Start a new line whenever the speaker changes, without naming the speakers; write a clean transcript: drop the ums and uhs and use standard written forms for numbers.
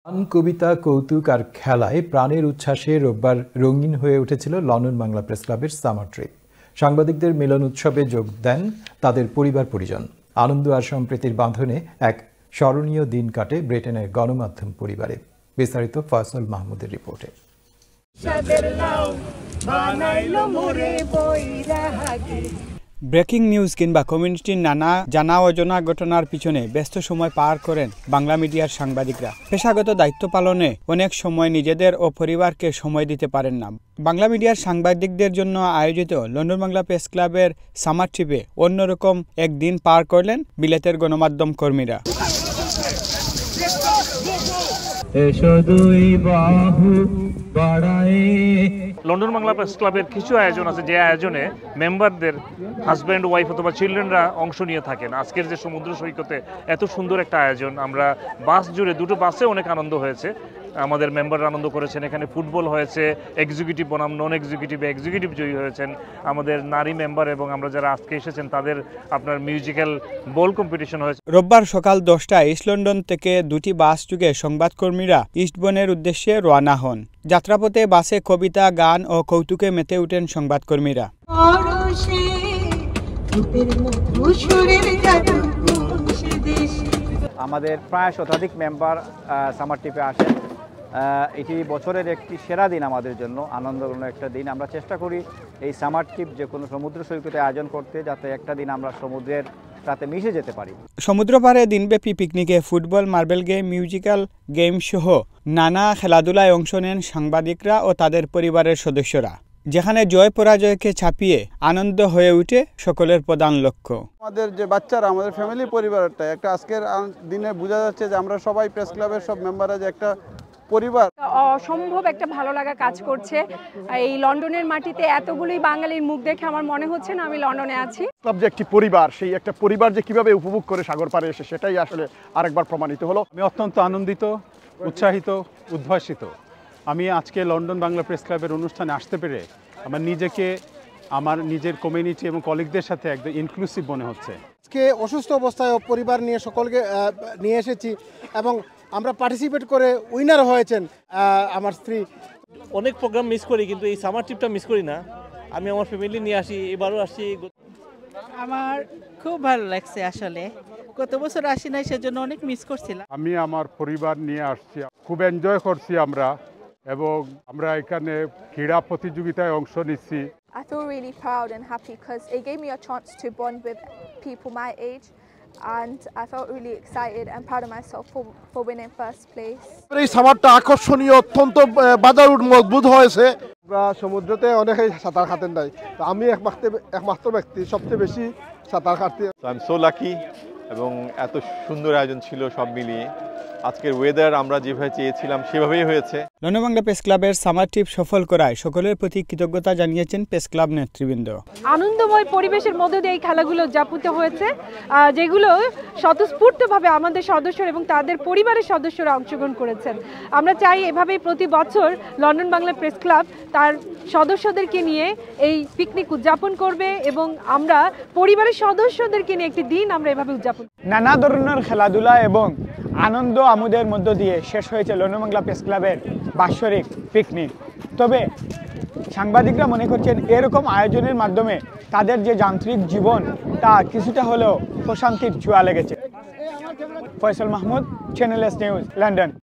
গান, কবিতা, কৌতুক আর খেলায় প্রাণের উচ্ছ্বাসে রোববার রঙিন হয়ে উঠেছিল লন্ডন বাংলা প্রেস ক্লাবের সামার ট্রিপ। সাংবাদিকদের মিলন উৎসবে যোগ দেন তাদের পরিবার-পরিজন। আনন্দ আর সম্প্রীতির বাঁধনে এক স্মরণীয় দিন কাটে ব্রিটেনের গণমাধ্যম পরিবারে। বিস্তারিত ফয়সল মাহমুদের রিপোর্টে।
ব্রেকিং নিউজ কিংবা কমিউনিটির নানা জানা অজানা ঘটনার পিছনে ব্যস্ত সময় পার করেন বাংলা মিডিয়ার সাংবাদিকরা। পেশাগত দায়িত্ব পালনে অনেক সময় নিজেদের ও পরিবারকে সময় দিতে পারেন না। বাংলা মিডিয়ার সাংবাদিকদের জন্য আয়োজিত লন্ডন বাংলা প্রেস ক্লাবের সামার ট্রিপে অন্যরকম একদিন পার করলেন বিলেতের গণমাধ্যম কর্মীরা।
লন্ডন বাংলা প্রেস ক্লাবের কিছু আয়োজন আছে, যে আয়োজনে মেম্বারদের হাজব্যান্ড, ওয়াইফ অথবা চিলড্রেনরা অংশ নিয়ে থাকেন। আজকের যে সমুদ্র সৈকতে এত সুন্দর একটা আয়োজন, আমরা বাস জুড়ে দুটো বাসে অনেক আনন্দ হয়েছে, আমাদের মেম্বাররা আনন্দ করেছেন। এখানে ফুটবল হয়েছে, এক্সিকিউটিভ বনাম নন এক্সিকিউটিভ জয়ী হয়েছেন আমাদের নারী মেম্বার, এবং আমরা যারা আজকে এসেছেন তাদের আপনার মিউজিক্যাল বল কম্পিটিশন হয়েছে।
রোববার সকাল 10টায় ইস্ট লন্ডন থেকে দুটি বাস যুগে সংবাদকর্মীরা ইস্টবনের উদ্দেশ্যে রওনা হন। যাত্রাপথে বাসে কবিতা, গান ও কৌতুকে মেতে উঠেন সংবাদকর্মীরা।
আমাদের প্রায় শতাধিক মেম্বার সামার ট্রিপে আসেন। এটি বছরের একটি সেরা দিন আমাদের জন্য, আনন্দঘন একটা দিন। আমরা চেষ্টা করি এই সামার ট্রিপ যে কোনো সমুদ্র সৈকতে আয়োজন করতে, যাতে একটা দিন আমরা সমুদ্রের সাথে মিশে যেতে পারি।
সমুদ্র পাড়ে দিনব্যাপী পিকনিকে football, marble game, musical game সহ নানা খেলাধুলায় অংশ নেন সাংবাদিকরা ও তাদের পরিবারের সদস্যরা, যেখানে জয় পরাজয়কে ছাপিয়ে আনন্দ হয়ে উঠে সকলের প্রধান লক্ষ্য।
আমাদের যে বাচ্চারা, আমাদের ফ্যামিলি পরিবারটা একটা আজকের দিনে বোঝা যাচ্ছে যে আমরা সবাই প্রেস ক্লাবের সব মেম্বাররা যে একটা পরিবার।
অসম্ভব একটা ভালো লাগা কাজ করছে। এই লন্ডনের মাটিতে এতগুলি বাঙালির মুখ দেখে আমার মনে হচ্ছে না আমি লন্ডনে আছি।
ক্লাব যে একটি পরিবার, সেই একটা পরিবার যে কিভাবে উপভোগ করে সাগর পাড়ে এসে, সেটাই আসলে আরেকবার প্রমাণিত হলো।
আমি অত্যন্ত আনন্দিত, উৎসাহিত, উদ্ভাসিত। আমি আজকে লন্ডন বাংলা প্রেস ক্লাবের অনুষ্ঠানে আসতে পেরে আমার নিজেকে, আমার নিজের কমিউনিটি এবং কলিগদের সাথে একদম ইনক্লুসিভ মনে হচ্ছে।
আজকে অসুস্থ অবস্থায় পরিবার নিয়ে সকলকে নিয়ে এসেছি এবং আমরা পার্টিসিপেট করে উইনার হয়েছেন আমার স্ত্রী।
অনেক প্রোগ্রাম মিস করি, কিন্তু এই সামার ট্রিপটা মিস করি না। আমি আমার ফ্যামিলি নিয়ে আসি, এবারও আসি।
আমার খুব ভালো লাগছে, আসলে গত বছর আসি নাই, সেজন্য অনেক মিস করছিলাম।
আমি আমার পরিবার নিয়ে আসছি, খুব এনজয় করছি আমরা, এবং আমরা এখানে ক্রীড়া প্রতিযোগিতায় অংশ নিচ্ছি।
I feel really proud and happy because it gave me a chance to bond with people my age, and I felt really excited and proud of myself for winning first place.
এই সামারটা আকর্ষণীয়, অত্যন্ত বাজার মজবুত হয়েছে।
আমরা সমুদ্রতে অনেকেই সাঁতার কাটেন নাই, তো আমি একমাত্র ব্যক্তি সবচেয়ে বেশি সাঁতার কাটতে।
আই এম সো লাকি, এবং এত সুন্দর আয়োজন ছিল সব মিলিয়ে। আজকের ওয়েদার আমরা যেভাবে চেয়েছিলাম সেভাবেই হয়েছে।
লন্ডন বাংলা প্রেস ক্লাবের সামার ট্রিপ সফল করায় সকলের প্রতি কৃতজ্ঞতা জানিয়েছেন প্রেস ক্লাব নেতৃবৃন্দ।
আনন্দময় পরিবেশের মধ্য দিয়ে এই খেলাগুলো উদযাপিত হয়েছে, যেগুলো স্বতঃস্ফূর্তভাবে আমাদের সদস্য এবং তাদের পরিবারের সদস্যরা অংশগ্রহণ করেছেন। আমরা চাই এভাবেই প্রতি বছর লন্ডন বাংলা প্রেস ক্লাব তার সদস্যদেরকে নিয়ে এই পিকনিক উদযাপন করবে, এবং আমরা পরিবারের সদস্যদেরকে নিয়ে একটি দিন আমরা এভাবে উদযাপন।
নানা ধরনের খেলাধুলা এবং আনন্দ আমোদের মধ্য দিয়ে শেষ হয়েছে লন্ডন বাংলা প্রেস ক্লাবের বাৎসরিক পিকনিক। তবে সাংবাদিকরা মনে করছেন এরকম আয়োজনের মাধ্যমে তাদের যে যান্ত্রিক জীবন তা কিছুটা হলেও প্রশান্তির ছোঁয়া লেগেছে। Faisal Mahmud, channel S news, London.